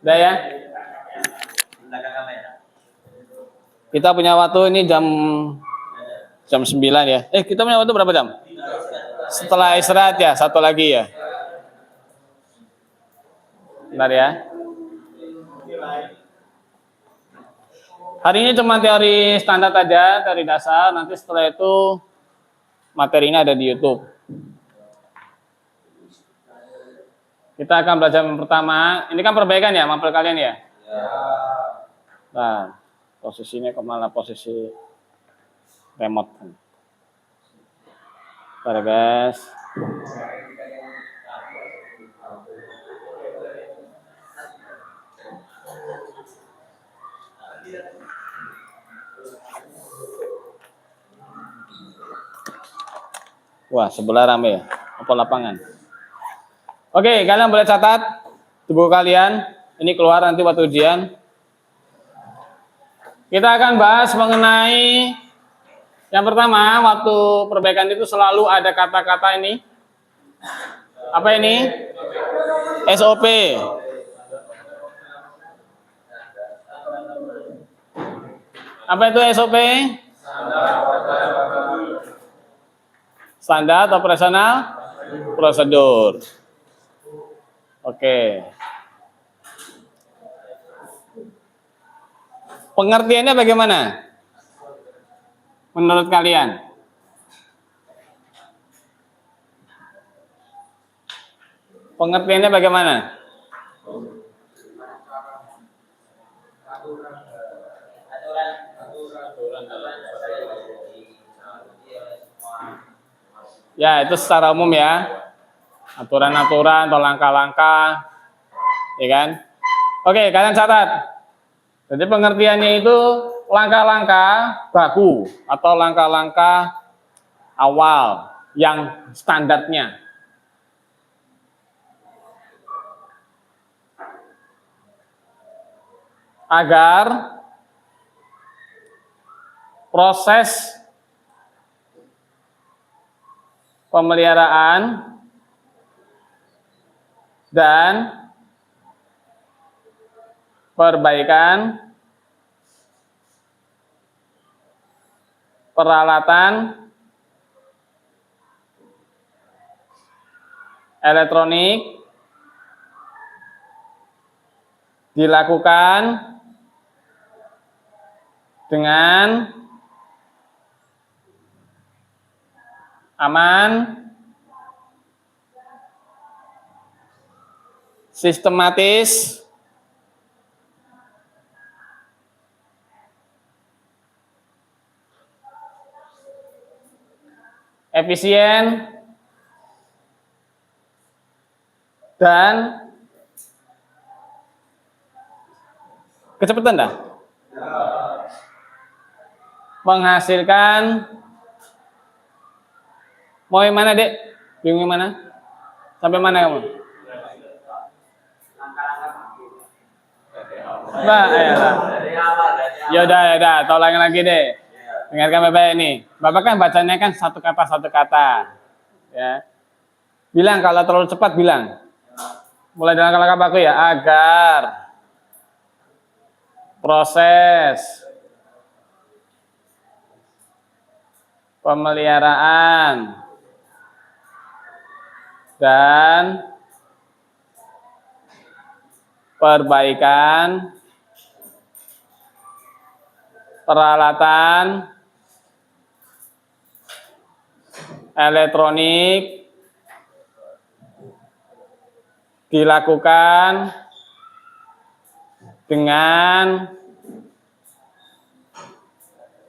Udah ya? Kita punya waktu ini jam 9 ya. Kita punya waktu berapa jam? Setelah istirahat ya, satu lagi ya. Bentar ya. Hari ini cuma teori standar aja, teori dasar. Nanti setelah itu materinya ada di YouTube. Kita akan belajar yang pertama. Ini kan perbaikan ya, mampir kalian ya? Nah, posisinya kemana posisi remote? Bentar guys. Wah, sebelah rame ya. Apa lapangan? Oke, kalian boleh catat tubuh kalian. Ini keluar nanti waktu ujian. Kita akan bahas mengenai yang pertama, waktu perbaikan itu selalu ada kata-kata ini. Apa ini? SOP. Apa itu SOP? Standar operasional prosedur. Oke. Pengertiannya bagaimana? Menurut kalian? Pengertiannya bagaimana? Ya, itu secara umum ya. Aturan-aturan atau langkah-langkah. Ya kan? Oke, kalian catat. Jadi pengertiannya itu langkah-langkah baku atau langkah-langkah awal yang standarnya. Agar proses pemeliharaan dan perbaikan peralatan elektronik dilakukan dengan aman, sistematis, efisien, dan kecepatan dah. Menghasilkan, mau yang mana dek? Bingung yang mana? Sampai mana kamu? Nah, ya udah, tolongin lagi deh. Dengarkan bapak ini. Bapak kan bacanya kan satu kata. Ya. Bilang kalau terlalu cepat bilang. Mulai dengan kata baku ya. Agar proses pemeliharaan dan perbaikan peralatan elektronik dilakukan dengan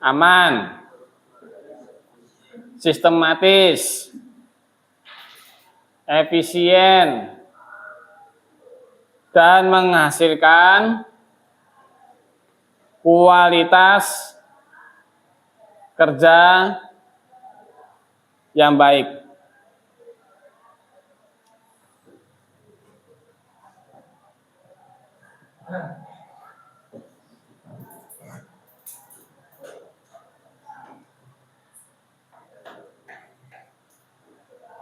aman, sistematis, efisien, dan menghasilkan kualitas kerja yang baik.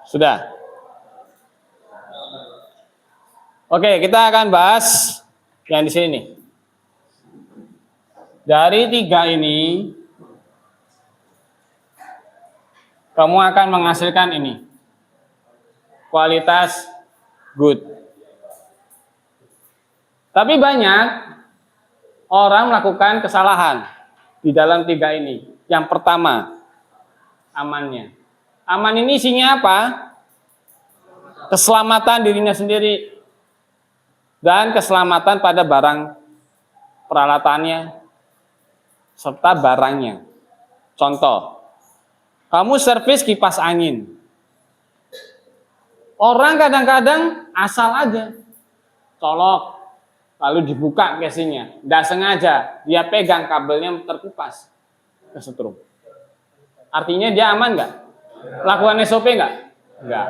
Sudah. Oke, kita akan bahas Yang di sini nih. Dari 3 ini, kamu akan menghasilkan ini. Kualitas good. Tapi banyak orang melakukan kesalahan di dalam 3 ini. Yang pertama, amannya. Aman ini isinya apa? Keselamatan dirinya sendiri dan keselamatan pada barang peralatannya serta barangnya. Contoh, kamu servis kipas angin. Orang kadang-kadang asal aja colok lalu dibuka casingnya, nggak sengaja dia pegang kabelnya terkupas kesetrum. Artinya dia aman nggak? Lakukan SOP nggak? Nggak.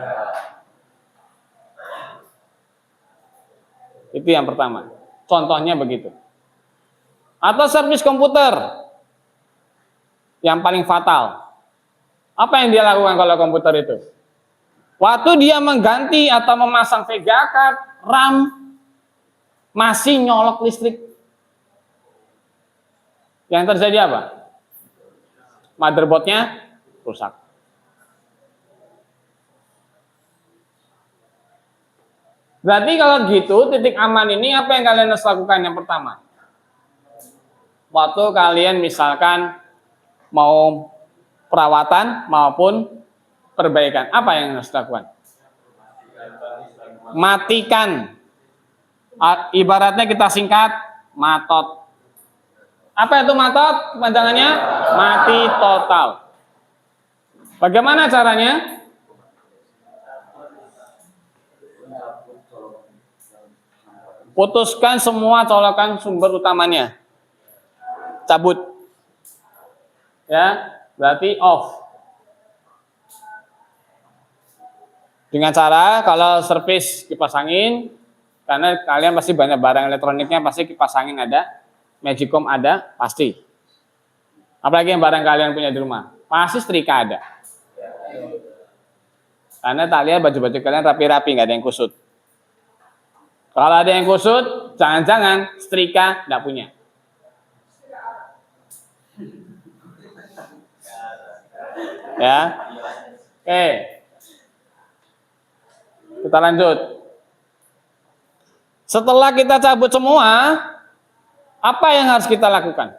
Itu yang pertama. Contohnya begitu. Atau servis komputer yang paling fatal. Apa yang dia lakukan kalau komputer itu? Waktu dia mengganti atau memasang VGA card, RAM, masih nyolok listrik. Yang terjadi apa? Motherboardnya rusak. Berarti kalau gitu, titik aman ini apa yang kalian harus lakukan? Yang pertama, waktu kalian misalkan mau perawatan maupun perbaikan, apa yang harus dilakukan? Matikan. Ibaratnya kita singkat, matot. Apa itu matot? Panjangannya mati total. Bagaimana caranya? Putuskan semua colokan sumber utamanya. Cabut. Ya, berarti off. Dengan cara kalau servis kipas angin, karena kalian pasti banyak barang elektroniknya, pasti kipas angin ada, Magicom ada, pasti. Apalagi yang barang kalian punya di rumah, pasti setrika ada. Karena tak lihat baju-baju kalian rapi-rapi, nggak ada yang kusut. Kalau ada yang kusut, jangan-jangan setrika nggak punya. Ya, oke. Kita lanjut. Setelah kita cabut semua, apa yang harus kita lakukan?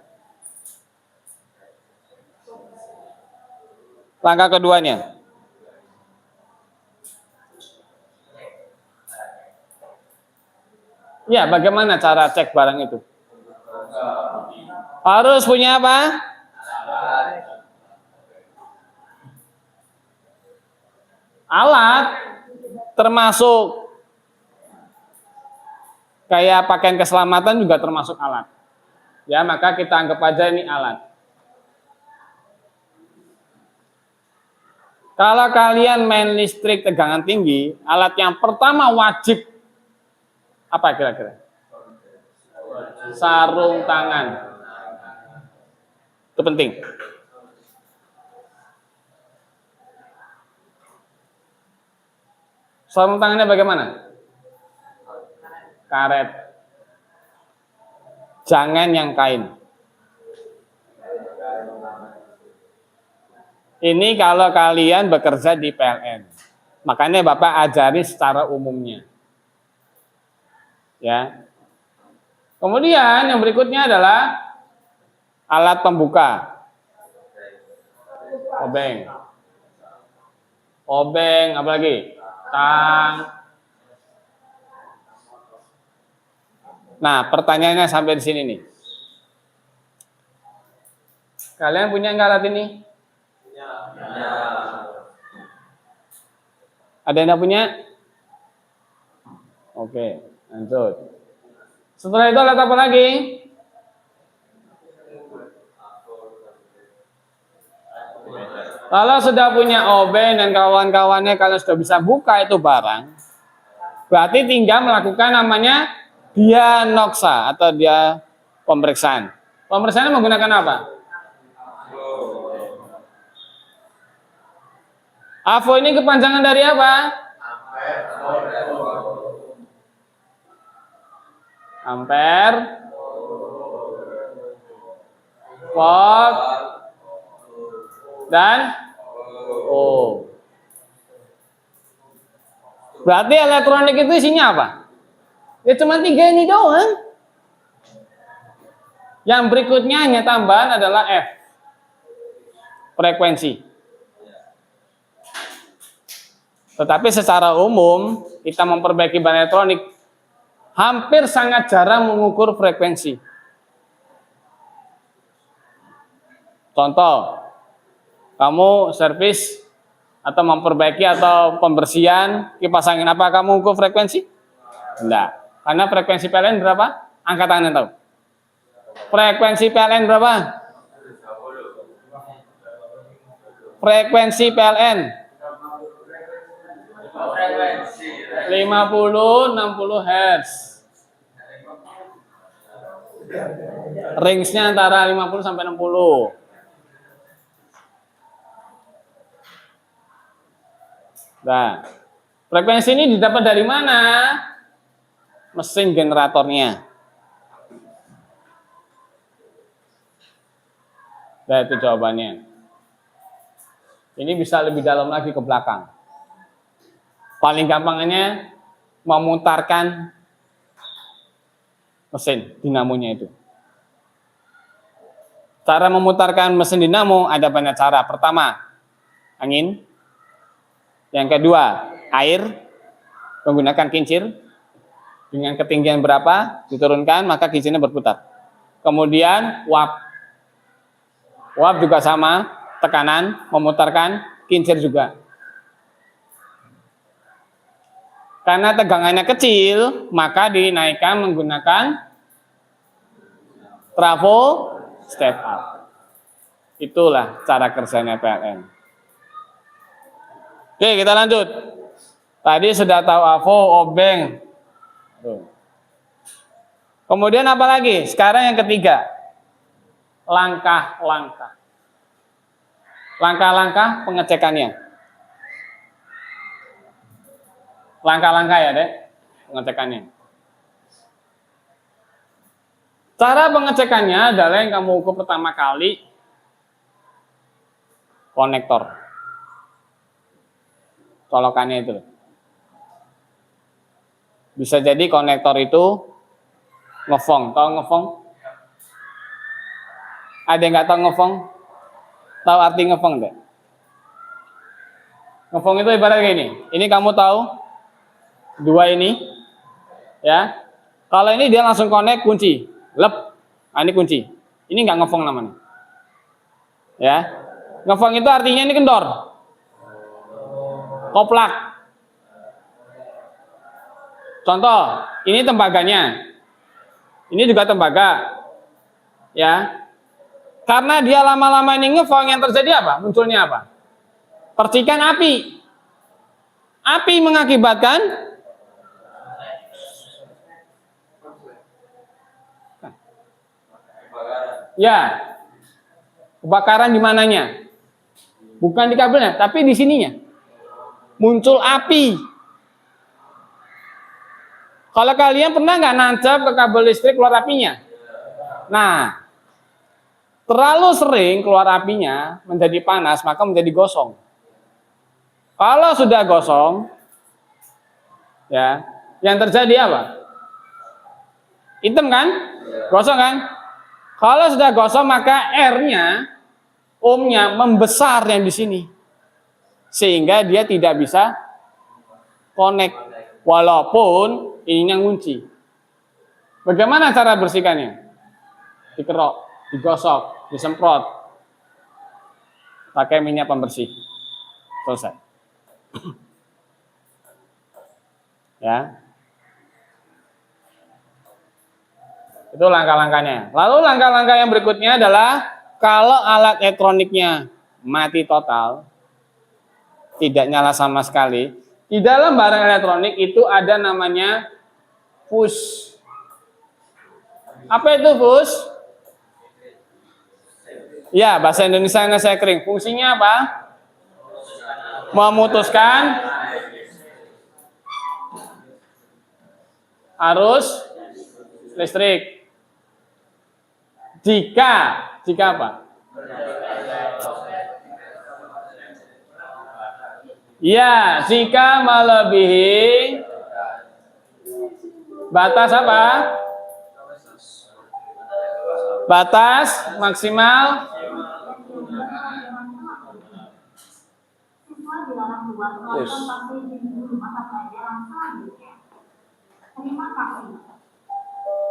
Langkah keduanya. Ya, bagaimana cara cek barang itu? Harus punya apa? Alat, termasuk kayak pakaian keselamatan juga termasuk alat. Ya, maka kita anggap aja ini alat. Kalau kalian main listrik tegangan tinggi, alat yang pertama wajib apa kira-kira? Sarung tangan. Itu penting. Sarung tangannya bagaimana? Karet. Jangan yang kain. Ini kalau kalian bekerja di PLN. Makanya Bapak ajari secara umumnya. Ya. Kemudian yang berikutnya adalah alat pembuka. Obeng. Obeng, apa lagi? Tang. Nah, pertanyaannya sampai di sini nih. Kalian punya nggak alat ini? Ya. Ada yang punya? Oke, lanjut. Setelah itu alat apa lagi? Kalau sudah punya obeng dan kawan-kawannya, kalian sudah bisa buka itu barang, berarti tinggal melakukan namanya diagnosa atau dia pemeriksaan. Pemeriksaan menggunakan apa? AVO ini kepanjangan dari apa? ampere, volt, dan ohm. Berarti elektronik itu isinya apa? Ya cuma 3 ini doang. Yang berikutnya hanya tambahan adalah F, frekuensi. Tetapi secara umum kita memperbaiki bahan elektronik hampir sangat jarang mengukur frekuensi. Contoh, kamu servis atau memperbaiki atau pembersihan kipas angin, apa kamu ukur frekuensi? Enggak. Karena frekuensi PLN berapa? Angkat tangan yang tahu. Frekuensi PLN berapa? Frekuensi PLN 50-60 Hz. Range-nya antara 50 sampai 60. Nah, frekuensi ini didapat dari mana? Mesin generatornya. Nah, itu jawabannya. Ini bisa lebih dalam lagi ke belakang. Paling gampangnya memutarkan mesin dinamonya itu. Cara memutarkan mesin dinamo ada banyak cara. Pertama, angin. Yang kedua, air menggunakan kincir. Dengan ketinggian berapa diturunkan, maka kincirnya berputar. Kemudian uap. Uap juga sama, tekanan, memutarkan, kincir juga. Karena tegangannya kecil, maka dinaikkan menggunakan trafo step up. Itulah cara kerjanya PLN. Oke, kita lanjut. Tadi sudah tahu AVO, obeng. Kemudian apa lagi? Sekarang yang ketiga. Langkah-langkah. Langkah-langkah pengecekannya. Langkah-langkah ya, Dek, pengecekannya. Cara pengecekannya adalah yang kamu ukur pertama kali konektor. Colokannya itu. Bisa jadi konektor itu ngefong. Tahu ngefong? Ada yang nggak tahu ngefong? Tahu arti ngefong enggak? Ngefong itu ibarat kayak ini. Ini kamu tahu? Dua ini. Ya. Kalau ini dia langsung connect kunci. Lep. Nah, ini kunci. Ini nggak ngefong namanya. Ya. Ngefong itu artinya ini kendor. Koplak. Contoh, ini tembaganya. Ini juga tembaga. Ya. Karena dia lama-lama ini ngefong, yang terjadi apa? Munculnya apa? Percikan api. Api mengakibatkan ya kebakaran di mananya? Bukan di kabelnya, tapi di sininya. Muncul api. Kalau kalian pernah nggak nancap ke kabel listrik keluar apinya? Nah, terlalu sering keluar apinya menjadi panas, maka menjadi gosong. Kalau sudah gosong, ya, yang terjadi apa? Hitam kan? Gosong kan? Kalau sudah gosong, maka R-nya, ohmnya membesar yang di sini. Sehingga dia tidak bisa connect. Walaupun ininya ngunci. Bagaimana cara bersihkannya? Dikerok, digosok, disemprot. Pakai minyak pembersih. Selesai. Ya. Itu langkah-langkahnya. Lalu langkah-langkah yang berikutnya adalah kalau alat elektroniknya mati total, tidak nyala sama sekali, di dalam barang elektronik itu ada namanya fuse. Apa itu fuse? Ya, bahasa Indonesianya saya kering. Fungsinya apa? Memutuskan arus listrik. Jika apa? Ya, jika melebihi batas apa? Batas maksimal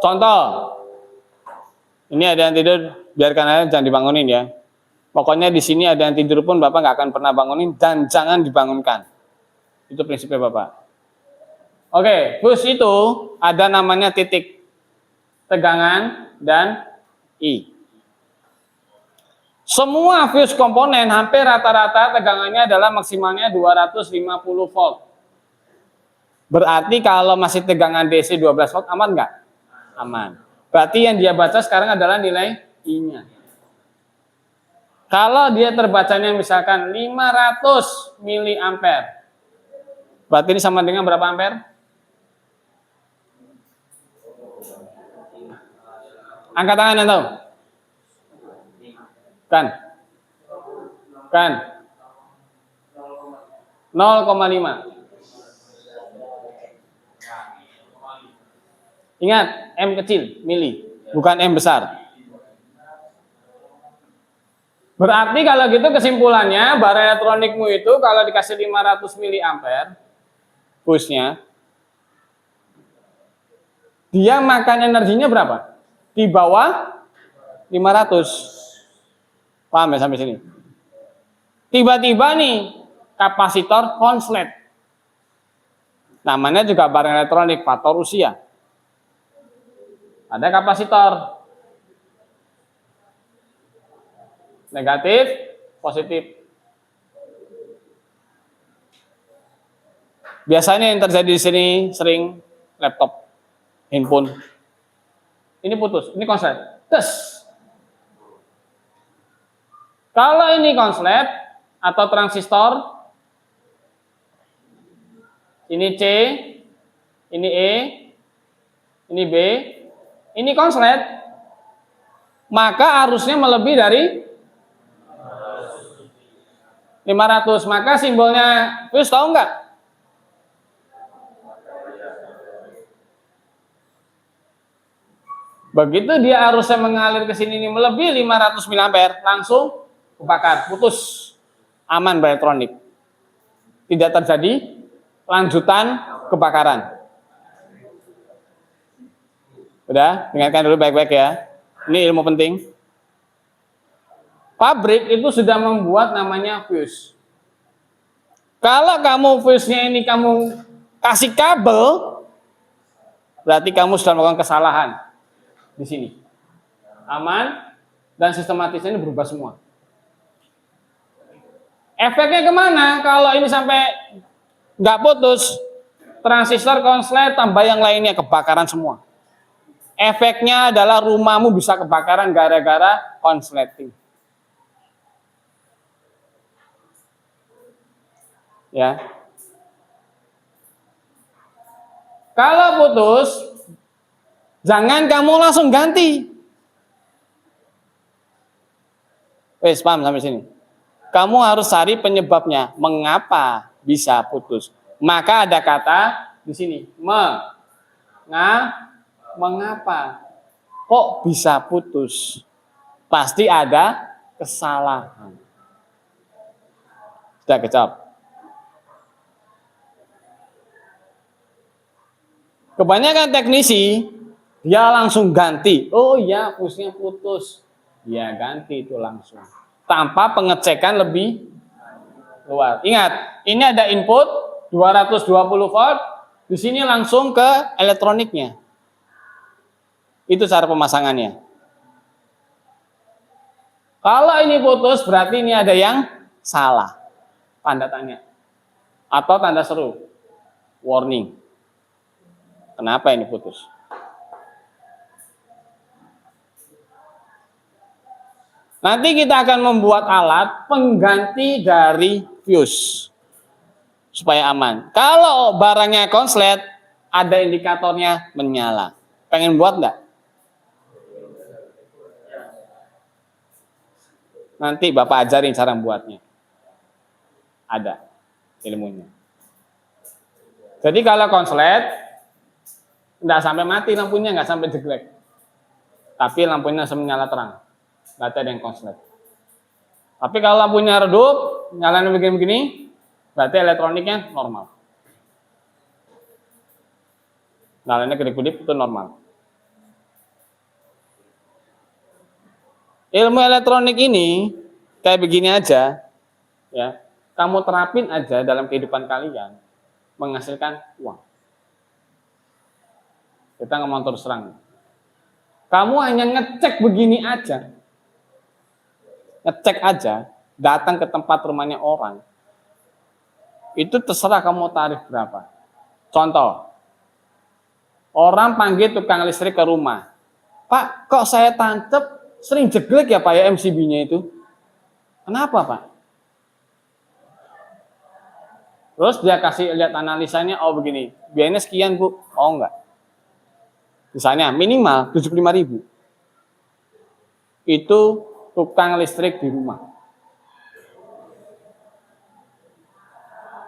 contoh, ini ada yang tidur, biarkan aja, jangan dibangunin ya. Pokoknya di sini ada yang tidur pun Bapak nggak akan pernah bangunin dan jangan dibangunkan. Itu prinsipnya Bapak. Oke, fuse itu ada namanya titik tegangan dan I. Semua fuse komponen hampir rata-rata tegangannya adalah maksimalnya 250 volt. Berarti kalau masih tegangan DC 12 volt aman nggak? Aman. Berarti yang dia baca sekarang adalah nilai I-nya. Kalau dia terbacanya misalkan 500 miliampere, berarti ini sama dengan berapa ampere? Angkat tangan yang tahu. Kan 0,5. Ingat, M kecil, mili, bukan M besar. Berarti kalau gitu kesimpulannya, barang elektronikmu itu kalau dikasih 500 miliampere fuse-nya, dia makan energinya berapa? Di bawah 500. Paham ya sampai sini? Tiba-tiba nih kapasitor konslet. Namanya juga barang elektronik, faktor usia. Ada kapasitor. Negatif, positif. Biasanya yang terjadi di sini sering laptop, handphone. Ini putus, ini konslet. Tes. Kalau ini konslet atau transistor, ini C, ini E, ini B, ini konslet, maka arusnya melebihi dari 500. Maka simbolnya fuse tahu nggak? Begitu dia arusnya mengalir ke sini ini melebihi 500 mA, langsung kebakar, putus. Aman berelektronik. Tidak terjadi lanjutan kebakaran. Udah, dengarkan dulu baik-baik ya. Ini ilmu penting. Pabrik itu sudah membuat namanya fuse. Kalau kamu fuse-nya ini kamu kasih kabel, berarti kamu sudah melakukan kesalahan di sini. Aman dan sistematisnya ini berubah semua. Efeknya kemana? Kalau ini sampai nggak putus, transistor konslet tambah yang lainnya kebakaran semua. Efeknya adalah rumahmu bisa kebakaran gara-gara konsleting. Ya. Kalau putus, jangan kamu langsung ganti. Wes, paham sampai sini? Kamu harus cari penyebabnya. Mengapa bisa putus? Maka ada kata di sini, mengapa? Kok bisa putus? Pasti ada kesalahan. Sudah kecap. Kebanyakan teknisi dia langsung ganti. Oh iya, fuse-nya putus. Ya ganti itu langsung. Tanpa pengecekan lebih luar. Ingat, ini ada input 220 volt. Di sini langsung ke elektroniknya. Itu cara pemasangannya. Kalau ini putus berarti ini ada yang salah. Tanda tanya. Atau tanda seru. Warning. Kenapa ini putus? Nanti kita akan membuat alat pengganti dari fuse supaya aman. Kalau barangnya konslet, ada indikatornya menyala. Pengen buat enggak? Nanti Bapak ajarin cara membuatnya. Ada ilmunya. Jadi kalau konslet, nggak sampai mati lampunya, nggak sampai jeglek. Tapi lampunya langsung menyala terang. Berarti ada yang konslet. Tapi kalau lampunya redup, nyalain begini-begini, berarti elektroniknya normal. Nyalanya kedip-kedip itu normal. Ilmu elektronik ini kayak begini aja, ya. Kamu terapin aja dalam kehidupan kalian, menghasilkan uang. Kita ngomong terus terang. Kamu hanya ngecek begini aja, ngecek aja, datang ke tempat rumahnya orang, itu terserah kamu tarif berapa. Contoh, orang panggil tukang listrik ke rumah. Pak, kok saya tangkep sering jeglek ya Pak ya MCB-nya itu? Kenapa Pak? Terus dia kasih lihat analisanya, oh begini, biayanya sekian Bu. Oh enggak. Misalnya minimal 75.000. Itu tukang listrik di rumah.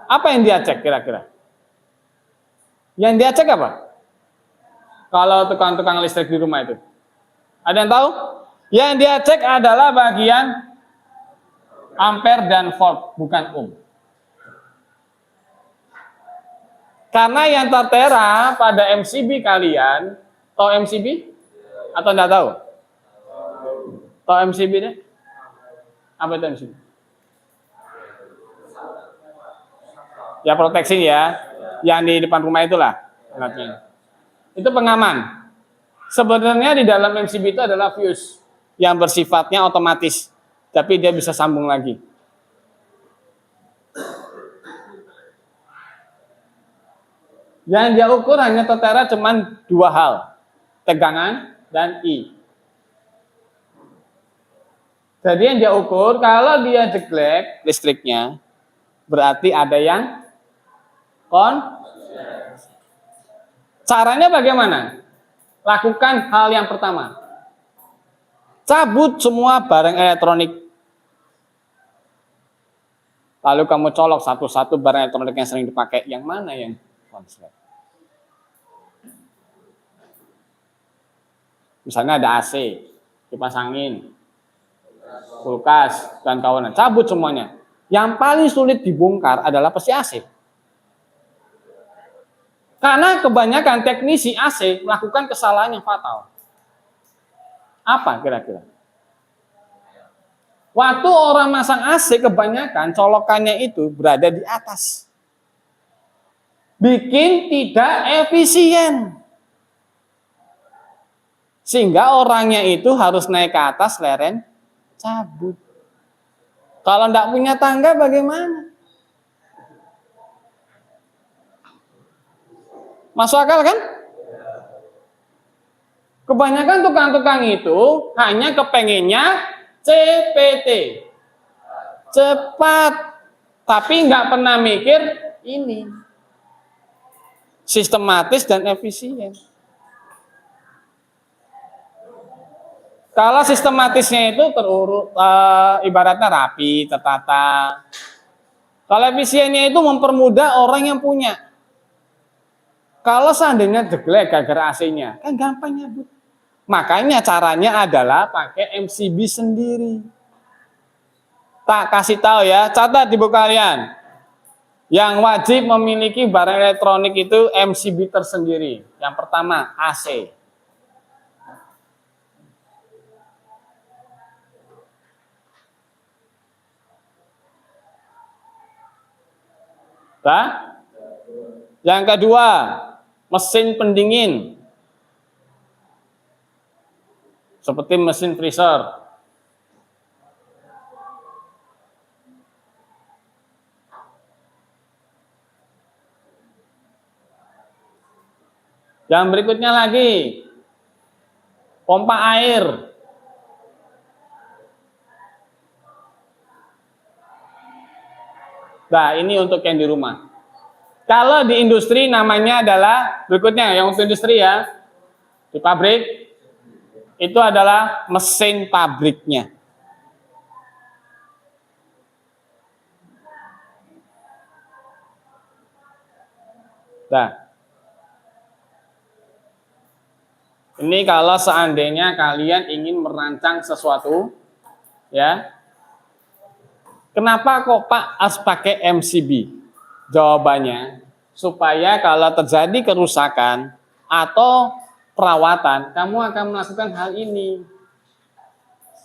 Apa yang dia cek kira-kira? Yang dia cek apa? Kalau tukang-tukang listrik di rumah itu. Ada yang tahu? Yang dia cek adalah bagian ampere dan volt, bukan ohm. Karena yang tertera pada MCB kalian, tahu MCB? Atau enggak tahu? Tahu MCB deh? Apa itu MCB? Ya proteksi ya, yang di depan rumah itulah alatnya. Itu pengaman. Sebenarnya di dalam MCB itu adalah fuse yang bersifatnya otomatis, tapi dia bisa sambung lagi. Yang dia ukur hanya tertera cuman dua hal, tegangan dan I. Jadi yang dia ukur, kalau dia jeglek listriknya, berarti ada yang Caranya bagaimana? Lakukan hal yang pertama. Cabut semua barang elektronik. Lalu kamu colok satu-satu barang elektronik yang sering dipakai. Yang mana yang konslet? Misalnya ada AC, kipas angin, kulkas, dan kawanan. Cabut semuanya. Yang paling sulit dibongkar adalah pasti AC. Karena kebanyakan teknisi AC melakukan kesalahan yang fatal. Apa kira-kira? Waktu orang masang AC kebanyakan colokannya itu berada di atas. Bikin tidak efisien. Sehingga orangnya itu harus naik ke atas leren cabut. Kalau tidak punya tangga bagaimana? Masuk akal kan? Kebanyakan tukang-tukang itu hanya kepengennya CPT. Cepat. Tapi nggak pernah mikir ini. Sistematis dan efisien. Kalau sistematisnya itu terurut, ibaratnya rapi, tertata. Kalau efisiennya itu mempermudah orang yang punya. Kalau seandainya jeglek gara-gara AC-nya, kan gampang nyabut. Makanya caranya adalah pakai MCB sendiri. Tak kasih tahu ya, catat di buku kalian. Yang wajib memiliki barang elektronik itu MCB tersendiri. Yang pertama AC. Nah, yang kedua, mesin pendingin. Seperti mesin freezer. Yang berikutnya lagi, pompa air. Nah, ini untuk yang di rumah. Kalau di industri namanya adalah, berikutnya yang untuk industri ya, di pabrik, itu adalah mesin pabriknya. Nah, ini kalau seandainya kalian ingin merancang sesuatu, ya. Kenapa kok Pak harus pakai MCB? Jawabannya, supaya kalau terjadi kerusakan atau perawatan, kamu akan melakukan hal ini.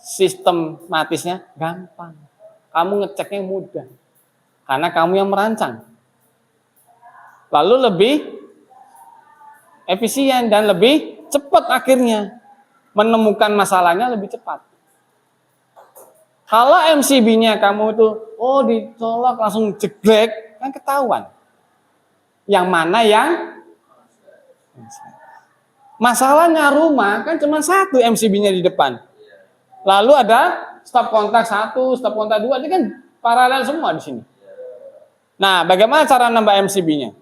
Sistematisnya gampang. Kamu ngeceknya mudah. Karena kamu yang merancang. Lalu lebih efisien dan lebih cepat akhirnya. Menemukan masalahnya lebih cepat. Kalau MCB-nya kamu itu, dicolok langsung jeglek, kan ketahuan. Yang mana yang masalahnya rumah kan cuma satu MCB-nya di depan. Lalu ada stop kontak 1, stop kontak 2, itu kan paralel semua di sini. Nah, bagaimana cara nambah MCB-nya?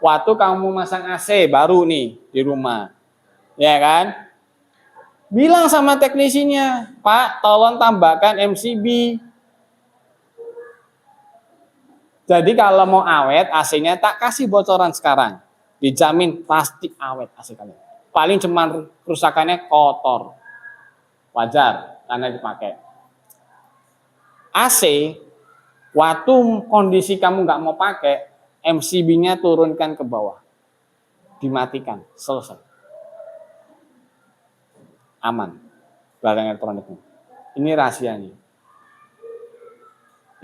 Waktu kamu masang AC baru nih di rumah, ya kan? Bilang sama teknisinya, Pak, tolong tambahkan MCB. Jadi kalau mau awet AC-nya tak kasih bocoran sekarang. Dijamin pasti awet AC kalian. Paling cuma kerusakannya kotor. Wajar karena dipakai. AC, waktu kondisi kamu nggak mau pakai, MCB-nya turunkan ke bawah. Dimatikan, selesai. Aman barang elektroniknya. Ini rahasianya.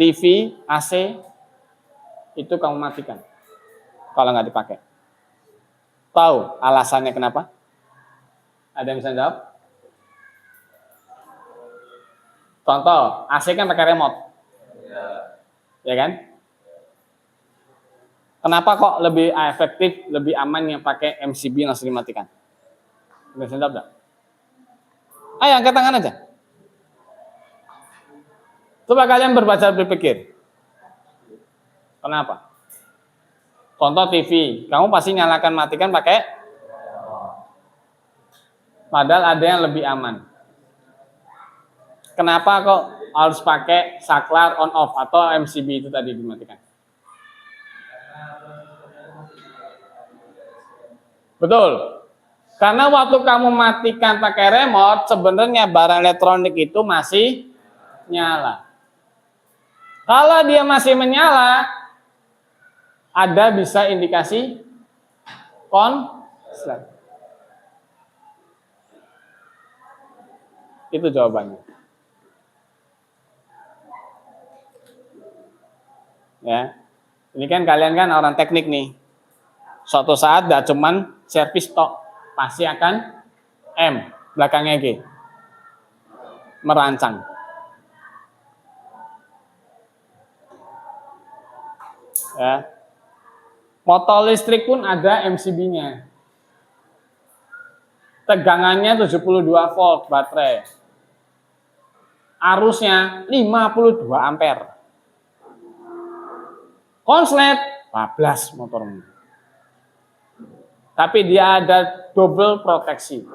TV, AC itu kamu matikan kalau nggak dipakai. Tahu alasannya kenapa? Ada yang bisa jawab? Contoh, AC kan pakai remote, ya kan? Kenapa kok lebih efektif, lebih aman yang pakai MCB langsung dimatikan? Ada yang bisa jawab? Ayo angkat tangan aja. Coba kalian berbaca berpikir. Kenapa? Contoh TV, kamu pasti nyalakan matikan pakai. Padahal ada yang lebih aman. Kenapa kok harus pakai saklar on off atau MCB itu tadi dimatikan? Betul. Karena waktu kamu matikan pakai remote, sebenarnya barang elektronik itu masih nyala. Kalau dia masih menyala, ada bisa indikasi konslet. Itu jawabannya. Ya, ini kan kalian kan orang teknik nih. Suatu saat gak cuman servis tok, pasti akan M belakangnya G, merancang. Ya. Motor listrik pun ada MCB-nya. Tegangannya 72 volt baterai. Arusnya 52 ampere. Konslet 14 motornya. Tapi dia ada double proteksi.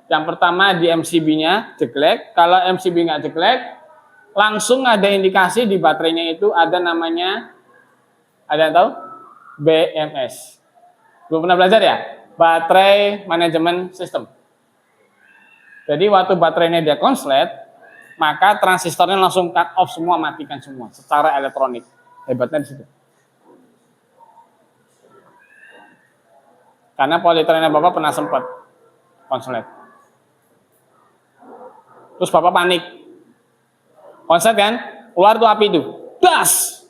Yang pertama di MCB-nya jeglek. Kalau MCB nggak jeglek, langsung ada indikasi di baterainya itu ada namanya, ada yang tahu? BMS. Belum pernah belajar ya? Baterai Management System. Jadi waktu baterainya dia konslet, maka transistornya langsung cut off semua, matikan semua secara elektronik. Hebatnya di situ. Karena polytrennya Bapak pernah sempat konslet. Terus Bapak panik. Konslet kan? Keluar tuh api itu. Das!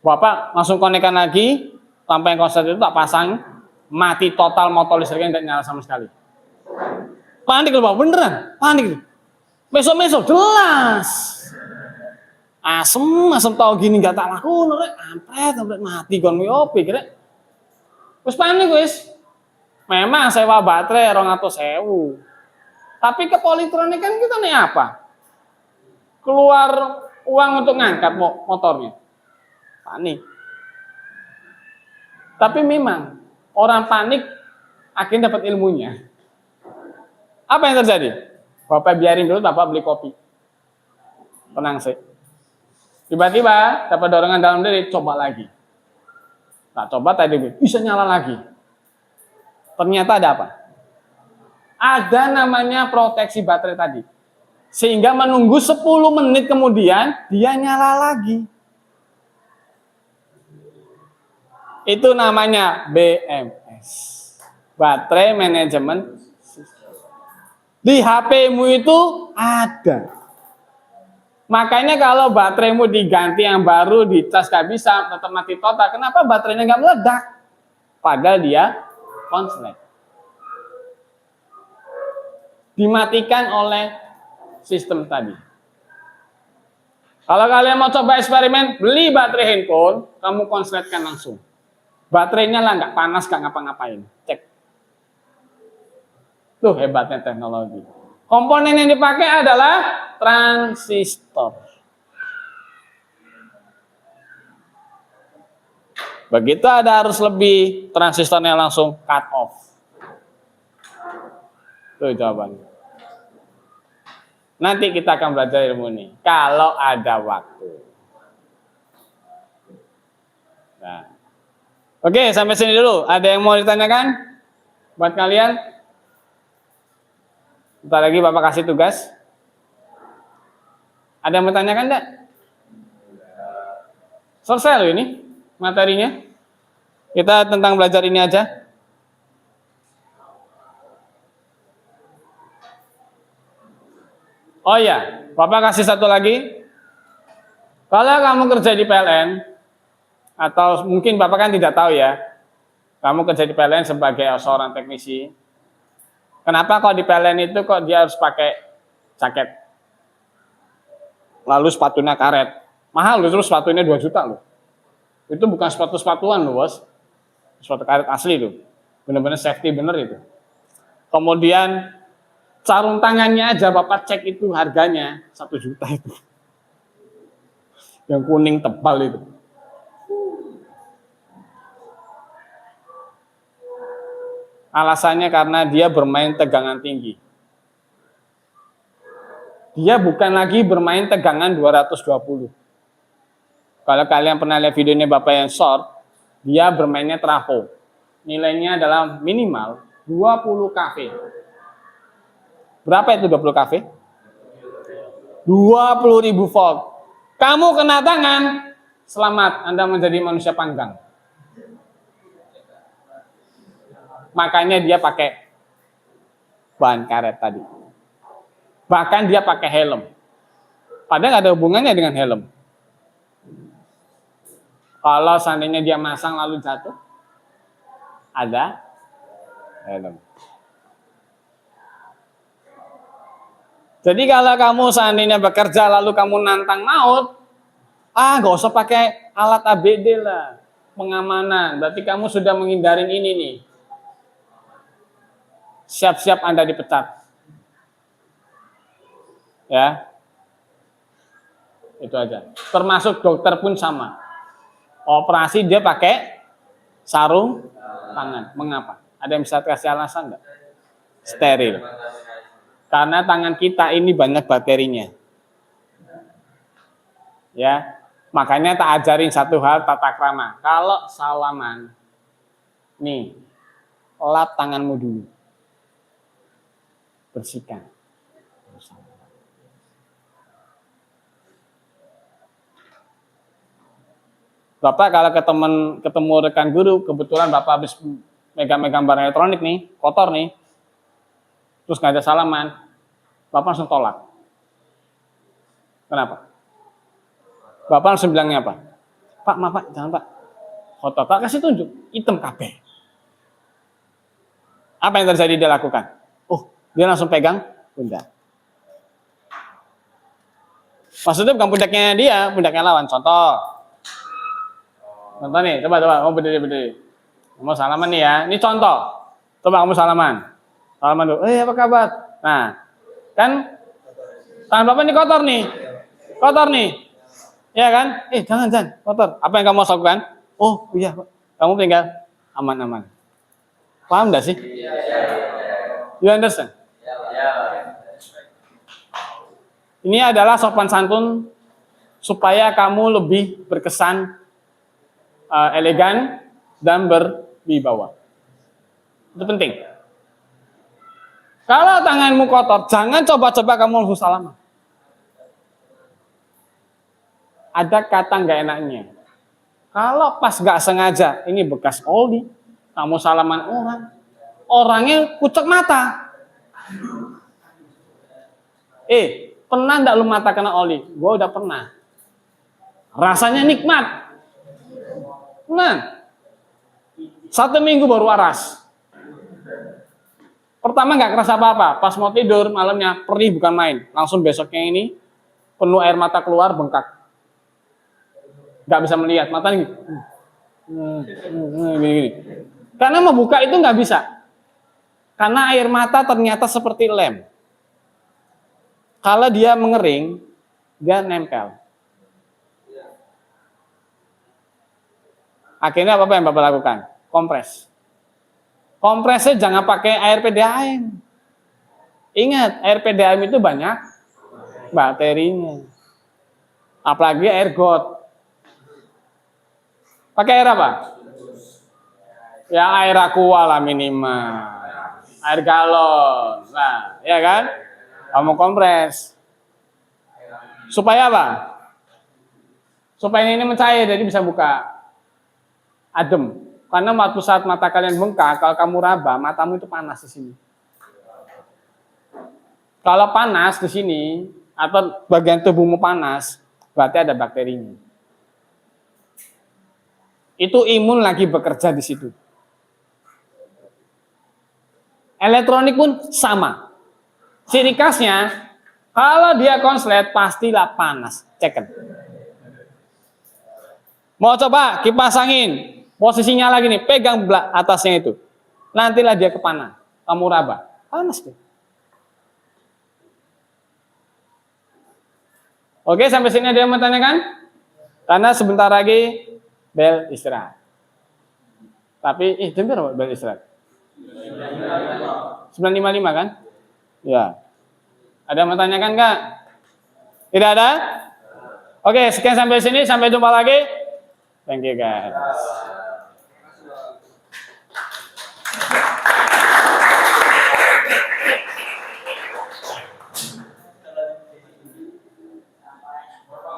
Bapak langsung konekkan lagi, sampai yang konslet itu tak pasang, mati total, motor listriknya nggak nyala sama sekali. Panik loh Bapak, beneran. Panik. Besok-besok jelas. Asem tahu gini nggak tak laku, ampret mati kon opi kira. Terus panik wis. Memang sewa baterai 200.000. Tapi ke Polytron kan kita nih apa? Keluar uang untuk ngangkat motornya. Panik. Tapi memang orang panik akhirnya dapat ilmunya. Apa yang terjadi? Bapak biarin dulu, Bapak beli kopi. Tenang sih. Tiba-tiba dapat dorongan dalam diri, coba lagi. Tak coba tadi bisa nyala lagi. Ternyata ada apa? Ada namanya proteksi baterai tadi. Sehingga menunggu 10 menit kemudian dia nyala lagi. Itu namanya BMS. Baterai Management System. Di HP-mu itu ada. Makanya kalau bateraimu diganti yang baru, dicas gak bisa, tetap mati total. Kenapa baterainya nggak meledak? Padahal dia konslet. Dimatikan oleh sistem tadi. Kalau kalian mau coba eksperimen, beli baterai handphone, kamu konsletkan langsung. Baterainya lah nggak panas, nggak ngapa-ngapain. Cek. Tuh hebatnya teknologi. Komponen yang dipakai adalah transistor. Begitu ada arus lebih, transistornya langsung cut off. Itu jawabannya. Nanti kita akan belajar ilmu ini, kalau ada waktu. Nah. Oke, sampai sini dulu. Ada yang mau ditanyakan buat kalian? Bentar lagi Bapak kasih tugas. Ada yang mau tanyakan enggak? Selesai loh ini materinya. Kita tentang belajar ini aja. Oh iya, Bapak kasih satu lagi. Kalau kamu kerja di PLN, atau mungkin Bapak kan tidak tahu ya, kamu kerja di PLN sebagai seorang teknisi. Kenapa kok di PLN itu kok dia harus pakai jaket? Lalu sepatunya karet. Mahal loh, terus sepatunya 2 juta loh. Itu bukan sepatu-sepatuan loh, Bos. Sepatu karet asli loh. Benar-benar safety bener itu. Kemudian sarung tangannya aja Bapak cek itu harganya 1 juta itu. Yang kuning tebal itu. Alasannya karena dia bermain tegangan tinggi. Dia bukan lagi bermain tegangan 220. Kalau kalian pernah lihat videonya Bapak yang short, dia bermainnya trafo. Nilainya adalah minimal 20 kV. Berapa itu 20 kV? 20.000 volt. Kamu kena tangan, selamat, Anda menjadi manusia panggang. Makanya dia pakai bahan karet tadi. Bahkan dia pakai helm. Padahal nggak ada hubungannya dengan helm. Kalau seandainya dia masang lalu jatuh, ada helm. Jadi kalau kamu seandainya bekerja lalu kamu nantang maut, nggak usah pakai alat ABD lah, pengamanan. Berarti kamu sudah menghindarin ini nih. Siap-siap Anda dipecat. Ya. Itu aja. Termasuk dokter pun sama. Operasi dia pakai sarung tangan. Mengapa? Ada yang bisa kasih alasan enggak? Steril. Karena tangan kita ini banyak bakterinya. Ya. Makanya tak ajarin satu hal tata krama. Kalau salaman, nih, lap tanganmu dulu. Bersihkan. Bapak kalau ketemu rekan guru, kebetulan Bapak habis megang-megang barang elektronik nih, kotor nih, terus nggak ada salaman, Bapak langsung tolak. Kenapa? Bapak langsung bilangnya apa? Pak, maaf Pak, jangan Pak. Kotor, Pak kasih tunjuk, hitam kabeh. Apa yang terjadi dia lakukan? Dia langsung pegang pundak. Maksudnya bukan pundaknya dia, pundaknya lawan. Contoh nih, coba, kamu berdiri. Kamu salaman nih ya, ini contoh. Coba kamu salaman dulu. Apa kabar? Nah, kan tangan Bapak ini kotor nih, ya kan? Jangan, kotor. Apa yang kamu harus lakukan? Oh iya, Pak. Kamu tinggal aman-aman. Paham nggak sih? You understand? Ini adalah sopan santun supaya kamu lebih berkesan elegan dan berwibawa. Itu penting. Kalau tanganmu kotor, jangan coba-coba kamu langsung salaman. Ada kata nggak enaknya. Kalau pas nggak sengaja, ini bekas oli, kamu salaman orang, orangnya kucek mata. Pernah nggak lu mata kena oli? Gua udah pernah. Rasanya nikmat. Nah, 1 minggu baru waras. Pertama nggak kerasa apa-apa. Pas mau tidur malamnya perih bukan main. Langsung besoknya ini penuh air mata keluar, bengkak. Nggak bisa melihat, matanya gini. Karena mau buka itu nggak bisa. Karena air mata ternyata seperti lem. Kalau dia mengering, dia nempel. Akhirnya apa yang Bapak lakukan? Kompres. Kompresnya jangan pakai air PDAM. Ingat, air PDAM itu banyak bakterinya. Apalagi air got. Pakai air apa? Ya air aqua lah minimal. Air galon. Nah, ya kan? Kamu kompres. Supaya apa? Supaya ini mencair, jadi bisa buka. Adem. Karena waktu saat mata kalian bengkak, kalau kamu raba, matamu itu panas di sini. Kalau panas di sini, atau bagian tubuhmu panas, berarti ada bakterinya. Itu imun lagi bekerja di situ. Elektronik pun sama. Ciri khasnya, kalau dia konslet pastilah panas. Cek. Mau coba kipas angin, posisinya lagi nih, pegang atasnya itu. Nantilah dia kepanas. Kamu raba, panas tuh. Oke, sampai sini ada yang mau tanyakan? Karena sebentar lagi bel istirahat. Tapi, jam berapa bel istirahat? 9.55 kan? Ya. Ada yang mau tanyakan nggak? Tidak ada? Oke, sekian sampai sini. Sampai jumpa lagi. Thank you guys.